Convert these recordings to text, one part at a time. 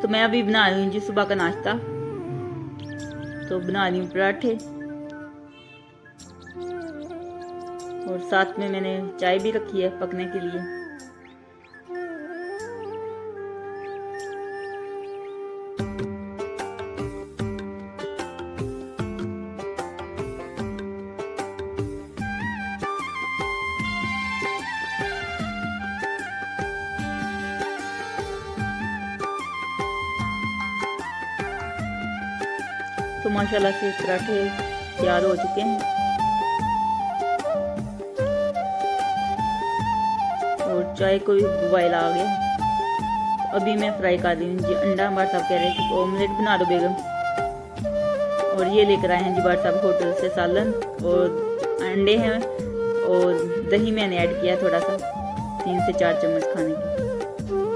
तो मैं अभी बना रही हूँ जी सुबह का नाश्ता। तो बना रही हूँ पराठे और साथ में मैंने चाय भी रखी है पकने के लिए। तो माशाल्लाह से पराठे तैयार हो चुके हैं और चाय को भी बॉयल आ गया। तो अभी मैं फ्राई कर रही हूँ जी अंडा। हमारे साहब कह रहे हैं कि ऑमलेट बना दो बेगम। और ये लेकर आए हैं जी बार साहब होटल से सालन और अंडे हैं और दही मैंने ऐड किया थोड़ा सा 3 से 4 चम्मच खाने की।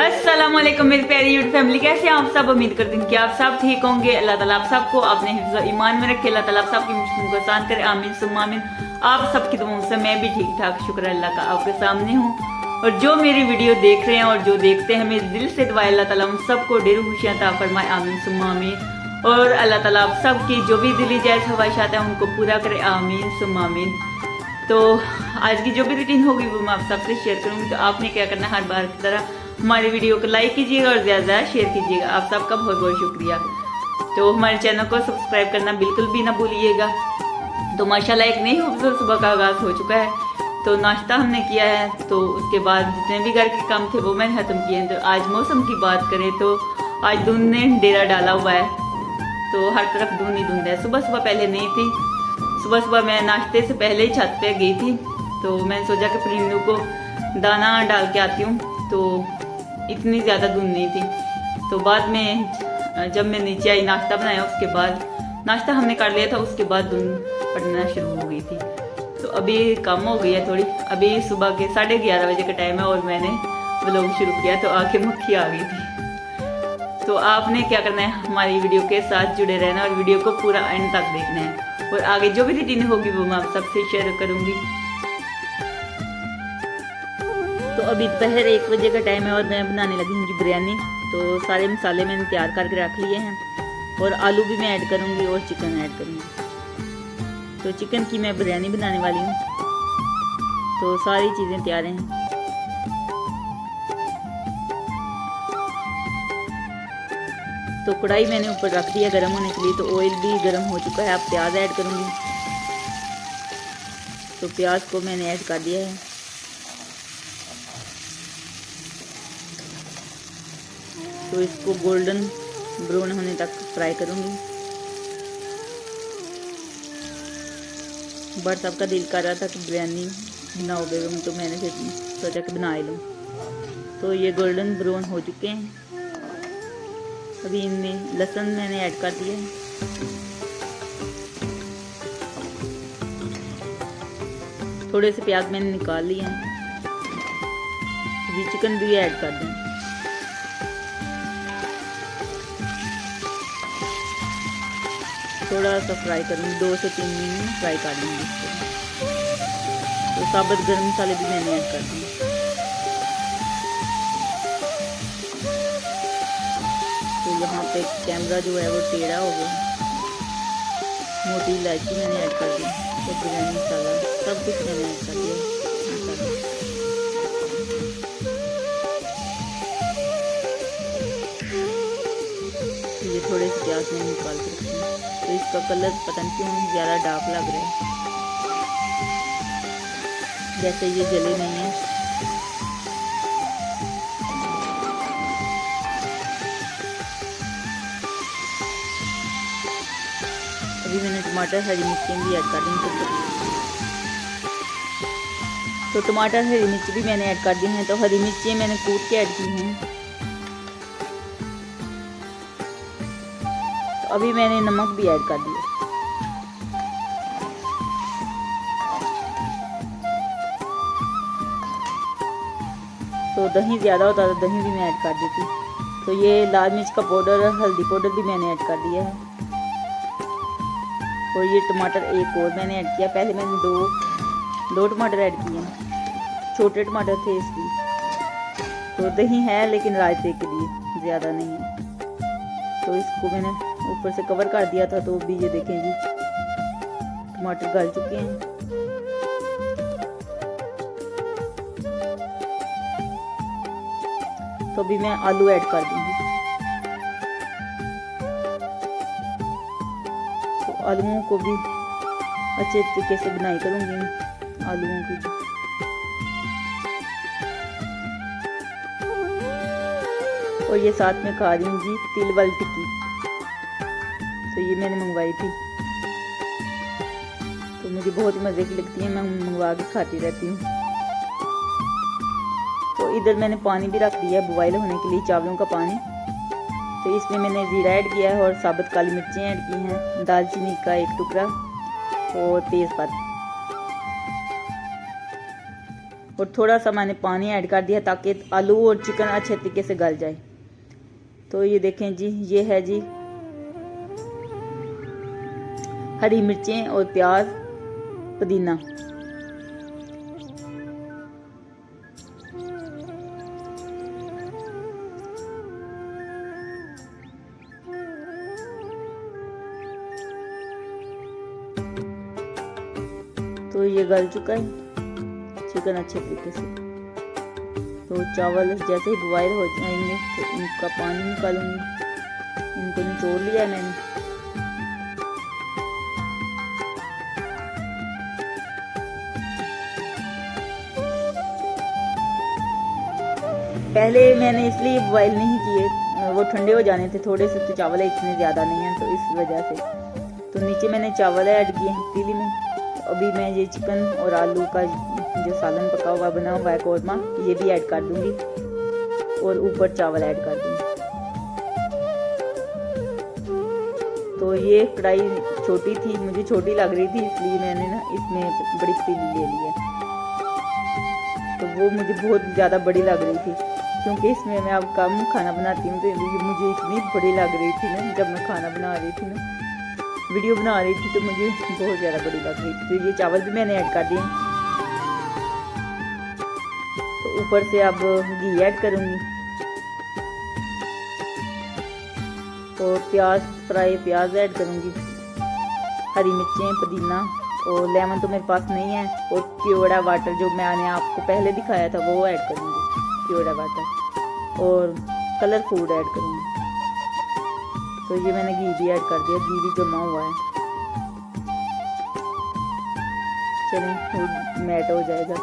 अस्सलाम वालेकुम मेरी प्यारी यूट्यूब फैमिली, कैसे हैं आप सब। उम्मीद करती हूँ कि आप सब ठीक होंगे। अल्लाह ताला आप सबको अपने हिफ्ज़ ईमान में रखे। अल्लाह ताला आप सबकी मुश्किलों को आसान करे। आमीन सुम्मा आमीन। आप सबकी दुआओं से मैं भी ठीक ठाक शुक्र अल्लाह का आपके सामने हूँ। और जो मेरी वीडियो देख रहे हैं और जो देखते हैं मेरे दिल से दुआ अल्लाह ताला उन सबको ढेरों खुशियाँ अता फरमाए। आमीन सुम्मा आमीन। और अल्लाह ताला आप सबकी जो भी दिली जायज़ ख्वाहिशात हैं उनको पूरा करे। आमीन सुम्मा आमीन। तो आज की जो भी रूटीन होगी वो मैं आप सबसे शेयर करूँगी। तो आपने क्या करना है, हर बार की तरह हमारे वीडियो को लाइक कीजिएगा और ज़्यादा ज़्यादा शेयर कीजिएगा। आप सबका बहुत बहुत शुक्रिया। तो हमारे चैनल को सब्सक्राइब करना बिल्कुल भी ना भूलिएगा। तो माशाल्लाह एक नई खूबसूरत सुबह का आगाज़ हो चुका है। तो नाश्ता हमने किया है, तो उसके बाद जितने भी घर के काम थे वो मैंने ख़त्म किए हैं। तो आज मौसम की बात करें तो आज धुंध ने डेरा डाला हुआ है, तो हर तरफ धुंध ही धुंध है। सुबह सुबह पहले नहीं थी। सुबह सुबह मैं नाश्ते से पहले ही छत पे गई थी, तो मैंने सोचा कि परिंदों को दाना डाल के आती हूँ। तो इतनी ज़्यादा धुंध नहीं थी। तो बाद में जब मैं नीचे आई नाश्ता बनाया, उसके बाद नाश्ता हमने कर लिया था, उसके बाद धुंध पड़ना शुरू हो गई थी। तो अभी कम हो गई है थोड़ी। अभी सुबह के 11:30 बजे का टाइम है और मैंने व्लॉग शुरू किया तो आके मक्खी आ गई थी। तो आपने क्या करना है, हमारी वीडियो के साथ जुड़े रहना और वीडियो को पूरा एंड तक देखना है। और आगे जो भी रूटीन होगी वो मैं आप सबसे शेयर करूँगी। तो अभी दोपहर 1 बजे का टाइम है और मैं बनाने लगी हूँ जी बिरयानी। तो सारे मसाले मैंने तैयार करके रख लिए हैं और आलू भी मैं ऐड करूँगी और चिकन ऐड करूँगी। तो चिकन की मैं बिरयानी बनाने वाली हूँ। तो सारी चीज़ें तैयार हैं। तो कढ़ाई मैंने ऊपर रख दिया गर्म होने के लिए। तो ऑयल भी गर्म हो चुका है। अब प्याज ऐड करूँगी। तो प्याज को मैंने ऐड कर दिया है। तो इसको गोल्डन ब्राउन होने तक फ्राई करूँगी। बट सबका दिल कर रहा था कि बिरयानी बनाओ बेगम, तो मैंने फिर सोचा कि बना ही लूँ। तो ये गोल्डन ब्राउन हो चुके हैं। अभी इनमें लहसुन मैंने ऐड कर दिया है। थोड़े से प्याज मैंने निकाल लिए हैं। अभी चिकन भी ऐड कर दें। थोड़ा सा फ्राई करूँगी, 2 से 3 मिनट में फ्राई कर लूँगी इसको। तो साबुत गर्म मसाले भी मैंने ऐड कर दिए। तो यहाँ पे कैमरा जो है वो टेढ़ा हो गया। मोटी इलायची मैंने ऐड कर दी। तो बिरयानी मसाला सब कुछ मैंने ऐड कर दिया मसाला। ये थोड़े से प्याज मैंने निकाल के रखी है। तो इसका कलर पता नहीं क्यों ज़्यादा डार्क लग रहा है, जैसे ये जले नहीं है। अभी मैंने टमाटर हरी मिर्ची भी ऐड कर दी। तो टमाटर हरी मिर्ची भी मैंने ऐड कर दी हैं। तो हरी मिर्ची मैंने कूट के ऐड की हैं। अभी मैंने नमक भी ऐड कर दिया। तो दही ज़्यादा होता तो दही भी मैं ऐड कर देती। तो ये लाल मिर्च का पाउडर और हल्दी पाउडर भी मैंने ऐड कर दिया है। और ये टमाटर एक और मैंने ऐड किया। पहले मैंने दो टमाटर ऐड किए हैं, छोटे टमाटर थे इसलिए। तो दही है लेकिन रायते के लिए, ज़्यादा नहीं है। तो इसको मैंने ऊपर से कवर कर दिया था, तो अभी ये देखें जी टमाटर गल चुके हैं। तो अभी मैं आलू ऐड कर दूंगी। तो आलूओं को भी अच्छे तरीके से बुनाई करूंगी आलूओं की। और ये साथ में खा रही हूँ जी तिल वाली टिक्की। तो ये मैंने मंगवाई थी, तो मुझे बहुत ही मज़े की लगती है, मैं मंगवा के खाती रहती हूँ। तो इधर मैंने पानी भी रख दिया है बॉयल होने के लिए, चावलों का पानी। तो इसमें मैंने जीरा ऐड किया है और साबुत काली मिर्चें ऐड की हैं, दालचीनी का 1 टुकड़ा और तेज़पात। और थोड़ा सा मैंने पानी ऐड कर दिया ताकि आलू और चिकन अच्छे तरीके से गल जाए। तो ये देखें जी, ये है जी हरी मिर्चें और प्याज, पुदीना। तो ये गल चुका है चिकन अच्छे तरीके से। तो चावल जैसे ही बॉयल हो जाएंगे तो इनका पानी निकालूंगी। इनको निचोड़ लिया है मैंने। पहले मैंने इसलिए बॉयल नहीं किए, वो ठंडे हो जाने थे थोड़े से, तो चावल इतने ज़्यादा नहीं हैं, तो इस वजह से। तो नीचे मैंने चावल ऐड किए हैं पतीली में। तो अभी मैं ये चिकन और आलू का जो सालन पका हुआ बना हुआ है कौरमा, ये भी ऐड कर दूंगी और ऊपर चावल ऐड कर दूंगी। तो ये कढ़ाई छोटी थी, मुझे छोटी लग रही थी, इसलिए मैंने ना इसमें बड़ी पतीली ले ली है। तो वो मुझे बहुत ज़्यादा बड़ी लग रही थी, क्योंकि इसमें मैं अब कम खाना बनाती हूँ, तो ये मुझे इतनी बड़ी लग रही थी ना, जब मैं खाना बना रही थी ना, वीडियो बना रही थी, तो मुझे बहुत ज़्यादा बड़ी लग रही थी। तो ये चावल भी मैंने ऐड कर दिए। तो ऊपर से अब घी ऐड करूँगी और फ्राई प्याज ऐड करूँगी, हरी मिर्चें, पुदीना और लेमन तो मेरे पास नहीं है, और केवड़ा वाटर जो मैंने आपको पहले दिखाया था वो ऐड करूँगी, केवड़ा वाटर, और कलर फूड ऐड करूँगी। तो ये मैंने घी भी ऐड कर दिया, घी भी जमा हुआ है। चलिए फूड मैट हो जाएगा।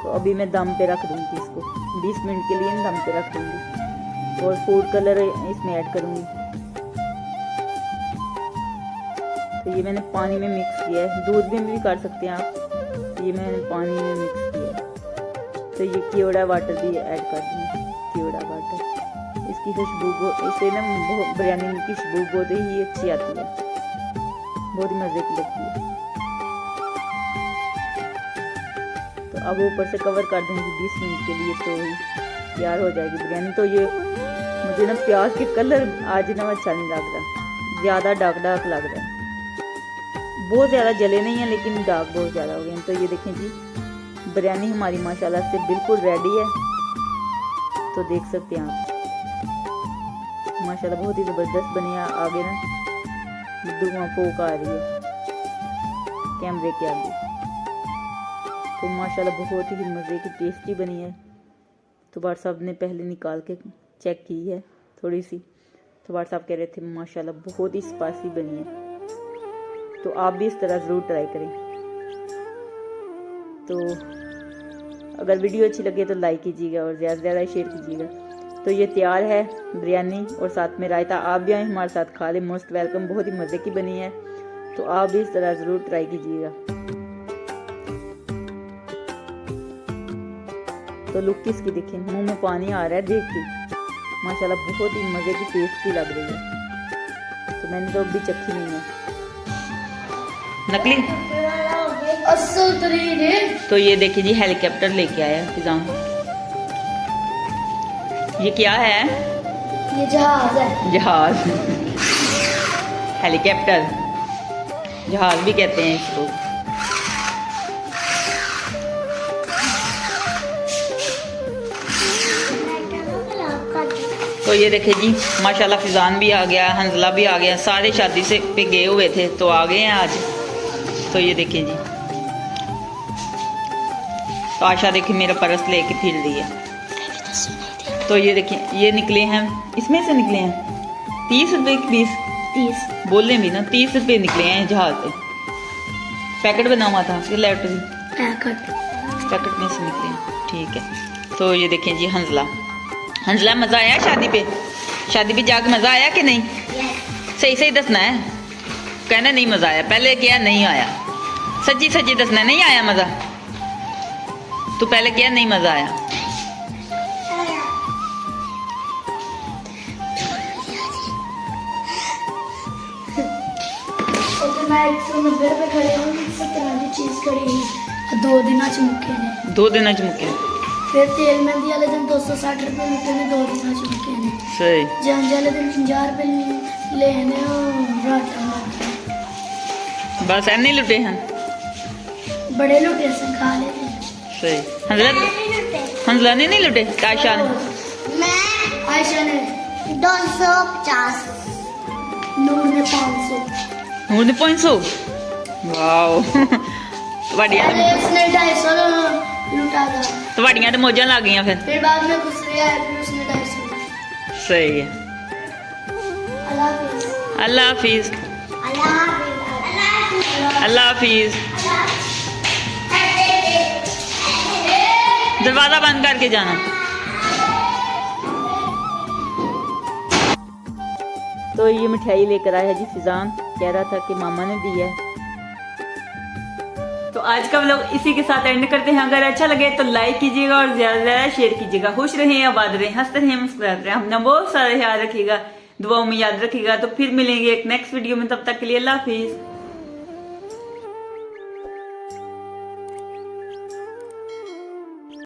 तो अभी मैं दम पे रख दूँगी इसको, 20 मिनट के लिए दम पे रख दूँगी, और फूड कलर इसमें ऐड करूँगी। तो ये मैंने पानी में मिक्स किया है, दूध में भी कर सकते हैं आप, ये मैंने पानी में मिक्स किया है। तो ये केवड़ा वाटर भी ऐड कर दूँगी, केवड़ा वाटर। इसकी खुशबू इससे ना बिरयानी की खुशबू बहुत ही अच्छी आती है, बहुत ही मज़े की लगती है। तो अब ऊपर से कवर कर दूँगी 20 मिनट के लिए, तो तैयार हो जाएगी बिरयानी। तो ये मुझे ना प्याज के कलर आज ना अच्छा नहीं लग रहा, ज़्यादा डार्क डार्क लग रहा है, बहुत ज़्यादा जले नहीं है लेकिन डार्क बहुत ज़्यादा हो गए हैं। तो ये देखें जी, बिरयानी हमारी माशाल्लाह से बिल्कुल रेडी है। तो देख सकते हैं आप, माशाल्लाह बहुत ही ज़बरदस्त बनी है। आगे ना धुआं फोक आ रही है कैमरे के आगे। तो माशाल्लाह बहुत ही मज़े की टेस्टी बनी है। तो बार साहब ने पहले निकाल के चेक की है थोड़ी सी, तो बार साहब कह रहे थे माशाल्लाह बहुत ही स्पाइसी बनी है। तो आप भी इस तरह ज़रूर ट्राई करें। तो अगर वीडियो अच्छी लगे तो लाइक कीजिएगा और ज़्यादा से ज़्यादा शेयर कीजिएगा। तो ये तैयार है बिरयानी और साथ में रायता। आप भी आए हमारे साथ खा लें, मोस्ट वेलकम। बहुत ही मज़े की बनी है, तो आप भी इस तरह ज़रूर ट्राई कीजिएगा। तो लुक इसकी देखें, मुंह में पानी आ रहा है देख के, माशाल्लाह बहुत ही मज़े की टेस्टी लग रही है। तो मैंने तो अभी चखी नहीं है नकली। तो ये देखिए जी, हेलीकॉप्टर लेके आया फिजान। ये क्या है? ये जहाज है। जहाज हेलीकॉप्टर, जहाज भी कहते हैं इसको। तो ये देखे जी माशाल्लाह फिजान भी आ गया, हंजला भी आ गया, सारे शादी से पे गए हुए थे तो आ गए हैं आज। तो ये देखें जी, तो आशा देखिए मेरा पर्स लेके फिर रही है। तो ये देखिए ये निकले हैं, इसमें से निकले हैं 30 रुपए की 30 बोले भी ना 30 रुपए निकले हैं जहाज से। पैकेट बना हुआ था फिर लैपटॉप पैकेट में से निकले हैं, ठीक है। तो ये देखें जी हंजला, हंजला मज़ा आया शादी पे? शादी पे जाके मज़ा आया कि नहीं? सही सही दसना है, कहना नहीं मज़ा आया, पहले क्या नहीं आया, सच्ची सच्ची दसना नहीं आया मज़ा। तू पहले क्या नहीं मज़ा आया? मैं 190 रुपए खड़े हूँ, 70 की चीज खड़ी हुई 2 दिन च मुक्के ने। 2 दिन च मुक्के फिर तेल मेहंदी वाले दिन 260 रुपए मुक्के ने, 2 दिन च मुक्के ने। सही। जंज वाले दिन 50 रुपए लेने राटा बस ऐने लुटे हैं, बड़े लुटे से खा लेते। सही। हंजला हंजला ने नहीं लुटे? आयशा ने? मैं आयशा ने 250, नूर ने 500, नूर ने 500। वाओ ਤੁਹਾਡੀਆਂ पहले उसने 250 लुटा था, ਤੁਹਾਡੀਆਂ ਤੇ ਮੌਜਾਂ ਲੱਗ ਗਈਆਂ ਫਿਰ। फिर बाद में दूसरे आए, फिर उसने 250। सही है। अल्लाह हाफिज। अल्लाह हाफिज। अल्लाह हाफिज। अल्लाह हाफिज। दरवाजा बंद करके जाना। तो ये मिठाई लेकर आया है जी फिजान, कह रहा था कि मामा ने दी है। तो आज का व्लॉग इसी के साथ एंड करते हैं। अगर अच्छा लगे तो लाइक कीजिएगा और ज्यादा से ज्यादा शेयर कीजिएगा। खुश रहें, आबाद रहें, हंसते रहें, मुस्कुराते रहें, अपना बहुत सारा ख्याल रखिएगा, दुआओं में याद रखिएगा। तो फिर मिलेंगे एक नेक्स्ट वीडियो में, तब तक के लिए अल्लाह हाफिज।